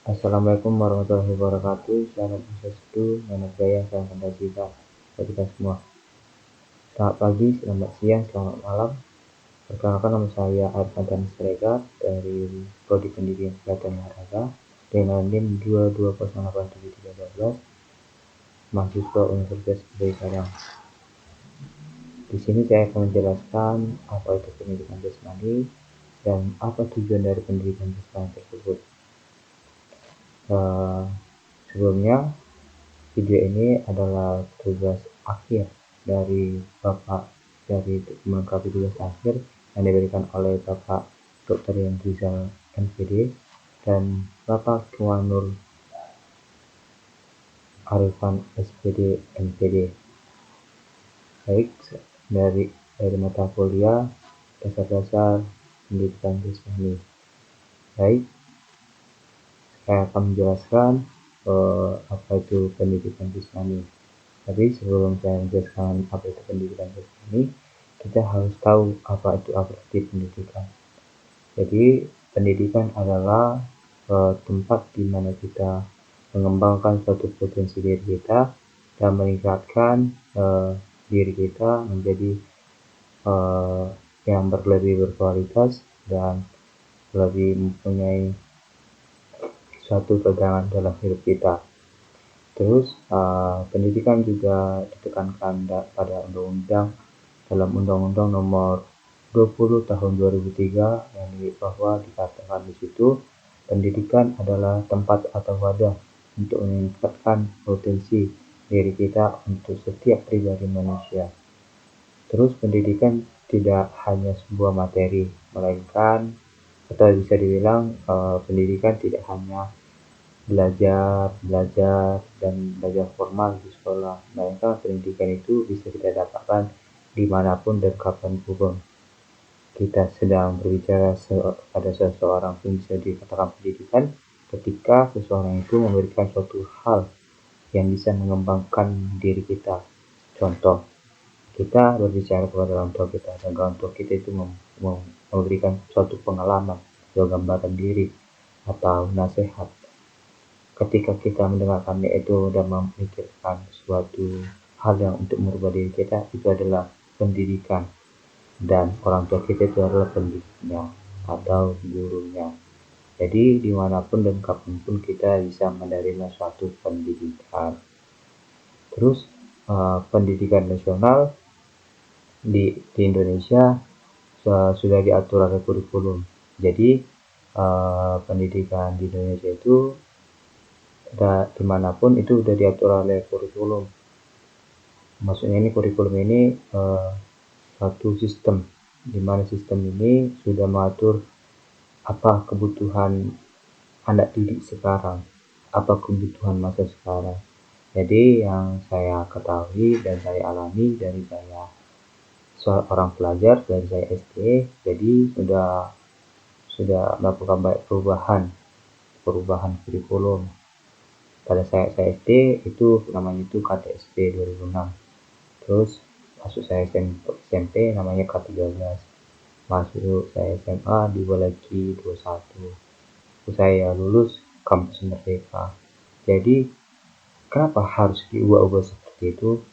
Assalamualaikum warahmatullahi wabarakatuh. Selamat Swastiastu, Namo Buddhaya, salam Pancasila bagi kita semua. Selamat pagi, selamat siang, selamat malam. Perkenalkan, nama saya Arifan Siregar dari Prodi Pendidikan Kesehatan Olahraga dengan NIM 22087312, mahasiswa Universitas Gede Sarang. Di sini saya akan menjelaskan apa itu pendidikan jasmani dan apa tujuan dari pendidikan jasmani tersebut. Sebelumnya, video ini adalah tugas akhir dari Bapak dari melengkapi tugas akhir yang diberikan oleh Bapak Dr. Rizal MPD dan Bapak Tuanur Arifan SPD MPD. Baik, dari mata kuliah dasar-dasar pendidikan jasmani. Baik, saya akan menjelaskan apa itu pendidikan jasmani. Tapi sebelum saya menjelaskan apa itu pendidikan jasmani, kita harus tahu apa itu arti pendidikan. Jadi pendidikan adalah tempat di mana kita mengembangkan suatu potensi diri kita dan meningkatkan diri kita menjadi yang lebih berkualitas dan lebih mempunyai suatu pegangan dalam hidup kita. Terus pendidikan juga ditekankan pada undang-undang dalam Undang-Undang Nomor 20 Tahun 2003 yang bahwa dikatakan di situ pendidikan adalah tempat atau wadah untuk meningkatkan potensi diri kita untuk setiap pribadi manusia. Terus pendidikan tidak hanya sebuah materi, melainkan atau bisa dibilang pendidikan tidak hanya belajar formal di sekolah, melainkan pendidikan itu bisa kita dapatkan dimanapun dan kapanpun. Kita sedang berbicara pada seseorang pun bisa dikatakan pendidikan ketika seseorang itu memberikan suatu hal yang bisa mengembangkan diri kita. Contoh, kita berbicara kepada orang tua kita dan orang tua kita itu memberikan suatu pengalaman atau gambaran diri atau nasihat. Ketika kita mendengarkannya itu dan memikirkan suatu hal yang untuk merubah diri kita, itu adalah pendidikan. Dan orang tua kita itu adalah pendidiknya atau gurunya. Jadi dimanapun dan kapanpun kita bisa menerima suatu pendidikan. Terus pendidikan nasional di Indonesia sudah diatur oleh kurikulum. Jadi pendidikan di Indonesia itu dimanapun itu sudah diatur oleh kurikulum. Maksudnya ini kurikulum ini satu sistem, di mana sistem ini sudah mengatur apa kebutuhan anak didik sekarang, apa kebutuhan masa sekarang. Jadi yang saya ketahui dan saya alami dari saya seorang pelajar, dari saya SD, jadi sudah melakukan banyak perubahan kurikulum. Pada saya SD itu namanya itu KTSP 2006. Terus masuk saya SMP namanya K13. Masuk saya SMA diubah lagi 21. Terus saya lulus kampus Merdeka. Jadi kenapa harus diubah-ubah seperti itu?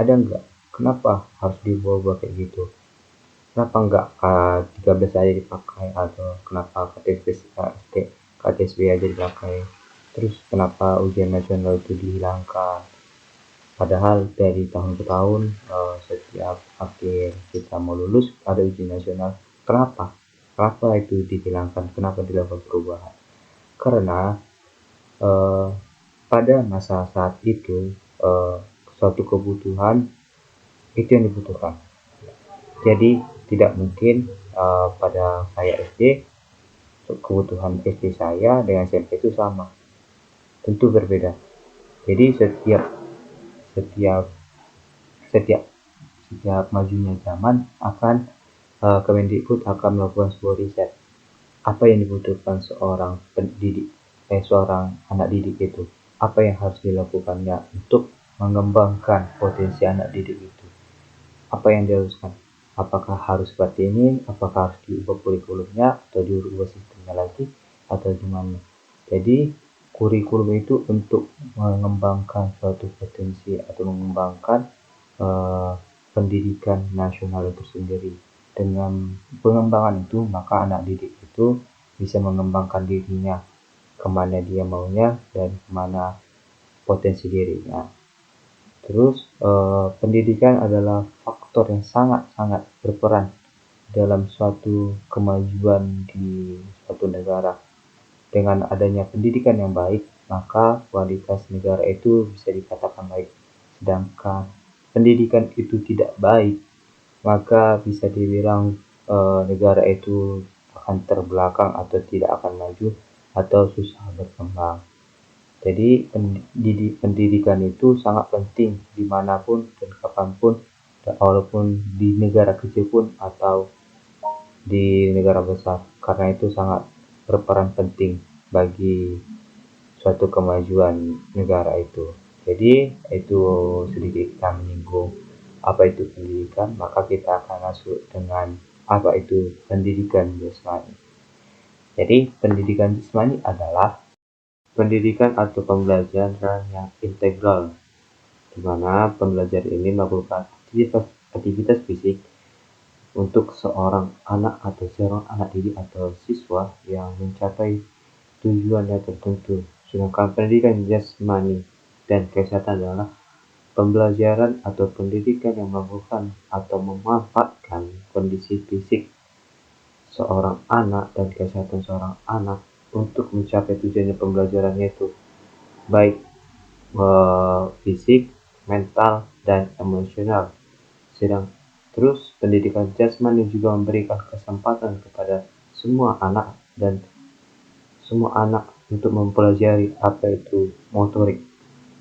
Ada enggak? Kenapa harus diubah-ubah kayak gitu? Kenapa enggak 13 aja dipakai, atau kenapa KTSB aja dipakai? Terus kenapa ujian nasional itu dihilangkan? Padahal dari tahun ke tahun setiap akhir kita mau lulus ada ujian nasional. Kenapa? Kenapa itu dihilangkan? Kenapa dilakukan perubahan? Karena pada masa saat itu suatu kebutuhan itu yang dibutuhkan. Jadi tidak mungkin pada saya SD kebutuhan SD saya dengan SMP itu sama, tentu berbeda. Jadi setiap majunya zaman akan Kemendikbud akan melakukan sebuah riset apa yang dibutuhkan seorang anak didik itu, apa yang harus dilakukannya untuk mengembangkan potensi anak didik itu, apa yang diharuskan, apakah harus seperti ini, apakah harus diubah kurikulumnya atau diubah sistemnya lagi atau gimana. Jadi kurikulum itu untuk mengembangkan suatu potensi atau mengembangkan pendidikan nasional itu sendiri. Dengan pengembangan itu, maka anak didik itu bisa mengembangkan dirinya kemana dia maunya dan kemana potensi dirinya. Terus pendidikan adalah faktor yang sangat-sangat berperan dalam suatu kemajuan di suatu negara. Dengan adanya pendidikan yang baik, maka kualitas negara itu bisa dikatakan baik. Sedangkan pendidikan itu tidak baik, maka bisa dibilang negara itu akan terbelakang atau tidak akan maju atau susah berkembang. Jadi pendidikan itu sangat penting dimanapun dan kapanpun, walaupun di negara kecil pun atau di negara besar, karena itu sangat berperan penting bagi suatu kemajuan negara itu. Jadi itu sedikit kita menyinggung apa itu pendidikan, maka kita akan masuk dengan apa itu pendidikan jasmani. Jadi pendidikan jasmani adalah pendidikan atau pembelajaran yang integral, di mana pembelajar ini melakukan aktivitas fisik untuk seorang anak atau seorang anak didik atau siswa yang mencapai tujuannya tertentu. Sedangkan pendidikan jasmani dan kesehatan adalah pembelajaran atau pendidikan yang melakukan atau memanfaatkan kondisi fisik seorang anak dan kesehatan seorang anak untuk mencapai tujuannya pembelajarannya itu, baik fisik, mental, dan emosional. Terus pendidikan jasmani juga memberikan kesempatan kepada semua anak untuk mempelajari apa itu motorik,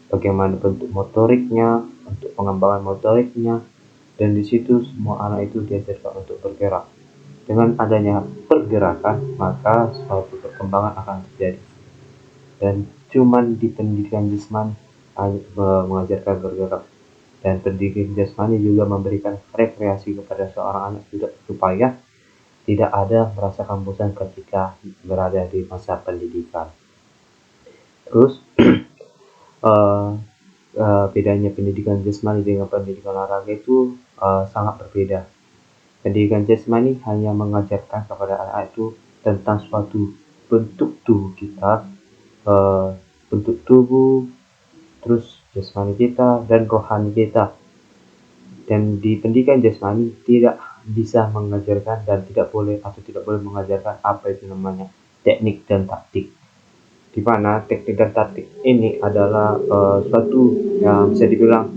bagaimana bentuk motoriknya, untuk pengembangan motoriknya, dan di situ semua anak itu diajarkan untuk bergerak. Dengan adanya pergerakan, maka suatu perkembangan akan terjadi. Dan cuman di pendidikan jasmani mengajarkan bergerak, dan pendidikan jasmani juga memberikan rekreasi kepada seorang anak supaya tidak ada merasakan bosan ketika berada di masa pendidikan. Terus bedanya pendidikan jasmani dengan pendidikan olahraga itu sangat berbeda. Pendidikan jasmani hanya mengajarkan kepada anak itu tentang suatu bentuk tubuh kita, bentuk tubuh, terus jasmani kita dan rohani kita. Dan di pendidikan jasmani tidak bisa mengajarkan dan tidak boleh mengajarkan apa itu namanya teknik dan taktik. Di mana teknik dan taktik ini adalah suatu yang bisa dibilang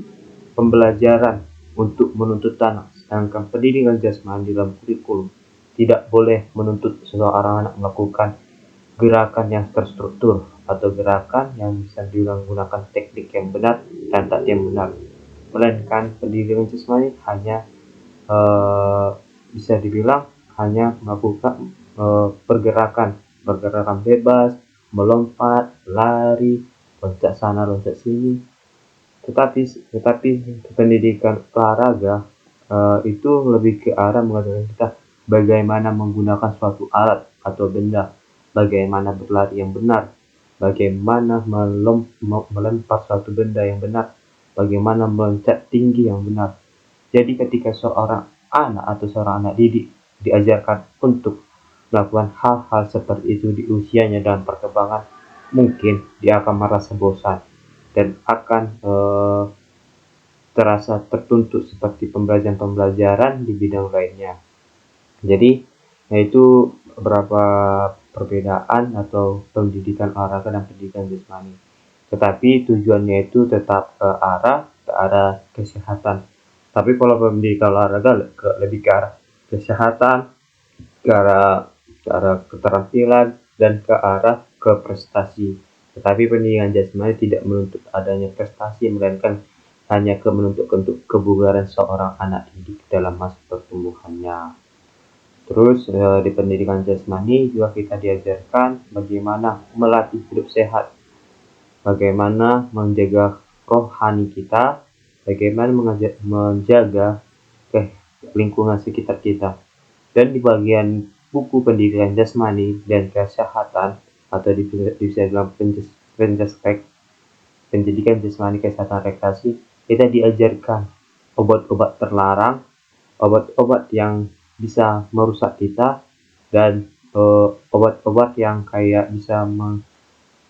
pembelajaran untuk menuntut tanah. Sedangkan pendidikan jasmani dalam kurikulum tidak boleh menuntut seseorang anak melakukan gerakan yang terstruktur atau gerakan yang bisa digunakan teknik yang benar dan taktik yang benar. Melainkan pendidikan jasmani hanya bisa dibilang hanya melakukan pergerakan bebas, melompat, lari, loncat sana, loncat sini. Tetapi pendidikan olahraga itu lebih ke arah mengajarkan kita bagaimana menggunakan suatu alat atau benda, bagaimana berlari yang benar, bagaimana melempar suatu benda yang benar, bagaimana meloncat tinggi yang benar. Jadi ketika seorang anak atau seorang anak didik diajarkan untuk melakukan hal-hal seperti itu di usianya dan perkembangan, mungkin dia akan merasa bosan dan akan terasa tertuntut seperti pembelajaran di bidang lainnya. Jadi yaitu beberapa perbedaan atau pendidikan olahraga dan pendidikan jasmani. Tetapi tujuannya itu tetap ke arah kesehatan. Tapi kalau pendidikan olahraga lebih ke arah kesehatan, ke arah keterampilan, dan ke arah ke prestasi. Tetapi pendidikan jasmani tidak menuntut adanya prestasi, melainkan hanya menuntut untuk kebugaran seorang anak didik dalam masa pertumbuhannya. Terus di pendidikan jasmani juga kita diajarkan bagaimana melatih hidup sehat, bagaimana menjaga rohani kita, bagaimana menjaga lingkungan sekitar kita. Dan di bagian buku pendidikan jasmani dan kesehatan atau bisa dalam pendidikan jasmani kesehatan rekreasi, kita diajarkan obat-obat terlarang, obat-obat yang bisa merusak kita, dan obat-obat yang kayak bisa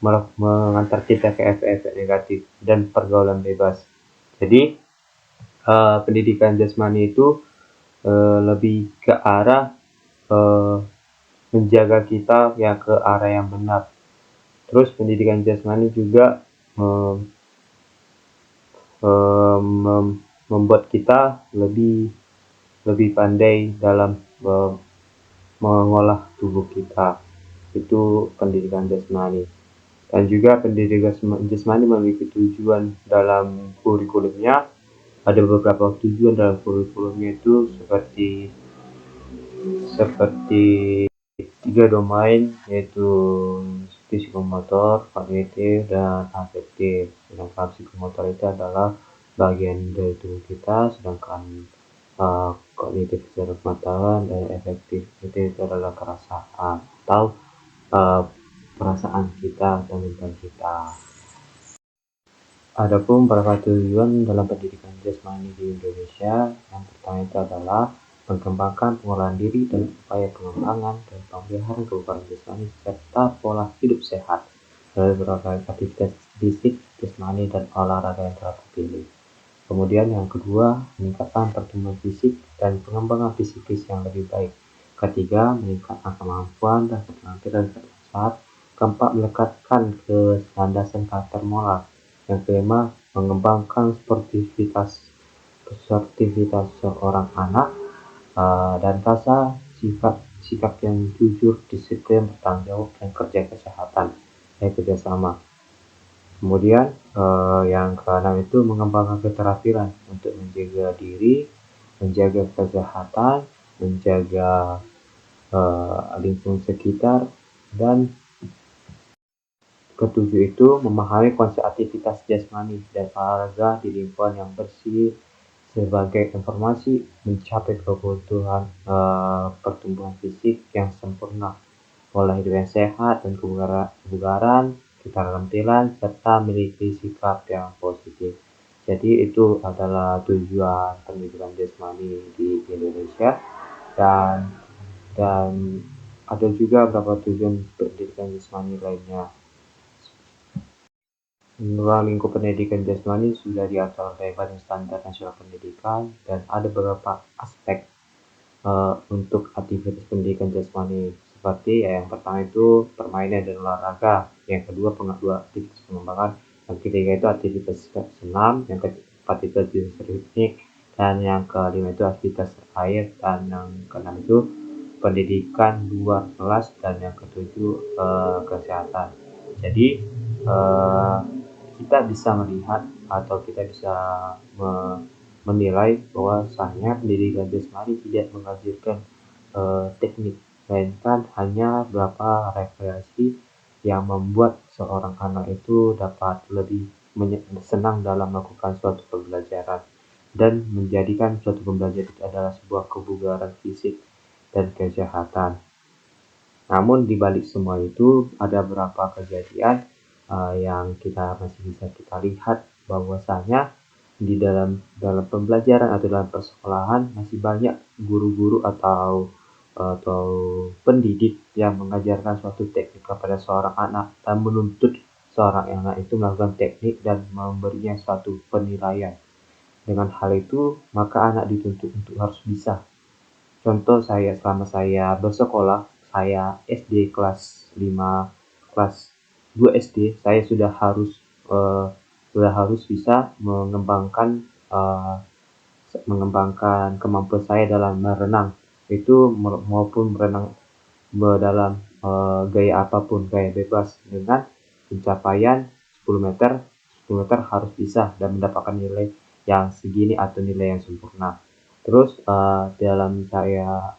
mengantar kita ke efek-efek negatif dan pergaulan bebas. Jadi pendidikan jasmani itu lebih ke arah menjaga kita ya ke arah yang benar. Terus pendidikan jasmani juga membuat kita lebih pandai dalam mengolah tubuh kita. Itu pendidikan jasmani. Dan juga pendidikan jasmani memiliki tujuan dalam kurikulumnya. Ada beberapa tujuan dalam kurikulumnya itu seperti 3 domain, yaitu psikomotor, kognitif, dan afektif. Sedangkan psikomotor itu adalah bagian dari tubuh kita, sedangkan kognitif secara pengetahuan, dan efektif itu adalah perasaan atau perasaan kita atau mental kita. Adapun beberapa tujuan dalam pendidikan jasmani di Indonesia, yang pertama itu adalah mengembangkan pengolahan diri dan upaya pengembangan dan pemeliharaan kebugaran jasmani serta pola hidup sehat melalui berbagai aktivitas fisik, jasmani, dan olahraga yang telah terpilih. Kemudian yang kedua, meningkatkan pertumbuhan fisik dan pengembangan fisikis yang lebih baik. Ketiga, meningkatkan kemampuan dan keterampilan saat. Keempat, melekatkan ke landasan karakter moral. Yang kelima, mengembangkan sportivitas seorang anak, dan rasa sikap yang jujur, disiplin, bertanggung jawab, dan kerja kesehatan, kerjasama. Kemudian yang keenam itu mengembangkan keterampilan untuk menjaga diri, menjaga kesehatan, menjaga lingkungan sekitar, dan ketujuh itu memahami konsep aktivitas jasmani dan olahraga di lingkungan yang bersih sebagai informasi mencapai kebutuhan pertumbuhan fisik yang sempurna, pola hidup yang sehat dan kebugaran, keterampilan, serta memiliki sikap yang positif. Jadi itu adalah tujuan pendidikan jasmani di Indonesia, dan ada juga beberapa tujuan pendidikan jasmani lainnya. Ruang lingkup pendidikan jasmani sudah diatur oleh Badan Standar Nasional Pendidikan, dan ada beberapa aspek untuk aktivitas pendidikan jasmani, seperti yang pertama itu permainan dan olahraga, yang kedua aktivitas pengembangan, yang ketiga itu aktivitas senam, yang keempat itu aktivitas ritmik, dan yang kelima itu aktivitas air, dan yang keenam itu pendidikan luar kelas, dan yang ketujuh kesehatan. Jadi kita bisa melihat atau kita bisa menilai bahwasanya pendidikan jasmani tidak mengajarkan teknik, melainkan hanya beberapa referensi yang membuat seorang anak itu dapat lebih senang dalam melakukan suatu pembelajaran dan menjadikan suatu pembelajaran itu adalah sebuah kebugaran fisik dan kesehatan. Namun di balik semua itu ada beberapa kejadian yang masih bisa kita lihat bahwasanya di dalam pembelajaran atau dalam persekolahan masih banyak guru-guru atau pendidik yang mengajarkan suatu teknik kepada seorang anak dan menuntut seorang anak itu melakukan teknik dan memberinya suatu penilaian. Dengan hal itu, maka anak dituntut untuk harus bisa. Contoh selama saya bersekolah, saya SD kelas 5, kelas 2 SD, saya sudah harus bisa mengembangkan kemampuan saya dalam berenang, itu maupun berenang dalam gaya apapun, gaya bebas, dengan pencapaian 10 meter harus bisa dan mendapatkan nilai yang segini atau nilai yang sempurna. Terus dalam saya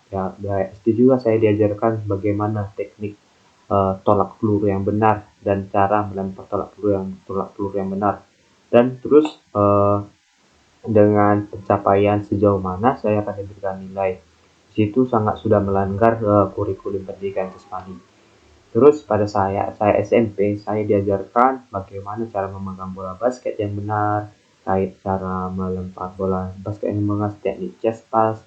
SD juga saya diajarkan bagaimana teknik tolak peluru yang benar dan cara melempar tolak peluru yang benar. Dan terus dengan pencapaian sejauh mana saya akan diberikan nilai. Di situ sangat sudah melanggar kurikulum pendidikan jasmani. Terus pada saya SMP, saya diajarkan bagaimana cara memegang bola basket yang benar, cara melempar bola basket yang benar, teknik chest pass,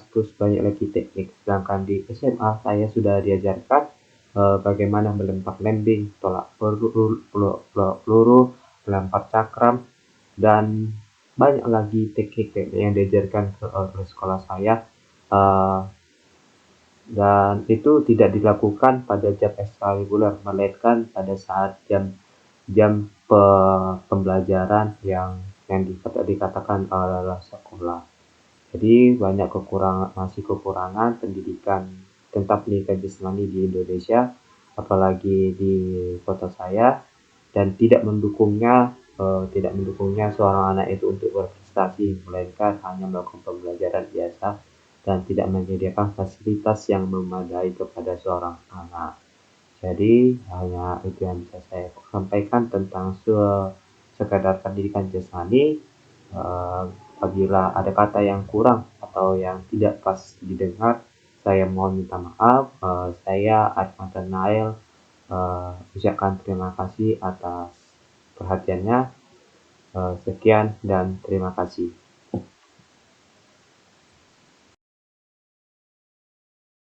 terus banyak lagi teknik. Sedangkan di SMA saya sudah diajarkan bagaimana melempar landing, tolak peluru, melempar cakram, dan banyak lagi teknik-teknik yang diajarkan oleh sekolah saya. Uh, dan itu tidak dilakukan pada jam ekstrakurikuler, melainkan pada saat jam pembelajaran yang dikatakan adalah sekolah. Jadi banyak masih kekurangan pendidikan tentang pendidikan jasmani di Indonesia, apalagi di kota saya, dan tidak mendukungnya seorang anak itu untuk berprestasi, melainkan hanya melakukan pembelajaran biasa dan tidak menyediakan fasilitas yang memadai kepada seorang anak. Jadi hanya itu yang bisa saya sampaikan tentang sekadar pendidikan jasmani. Apabila ada kata yang kurang atau yang tidak pas didengar, saya mohon minta maaf. Saya Arif Nail ucapkan terima kasih atas perhatiannya. Sekian dan terima kasih.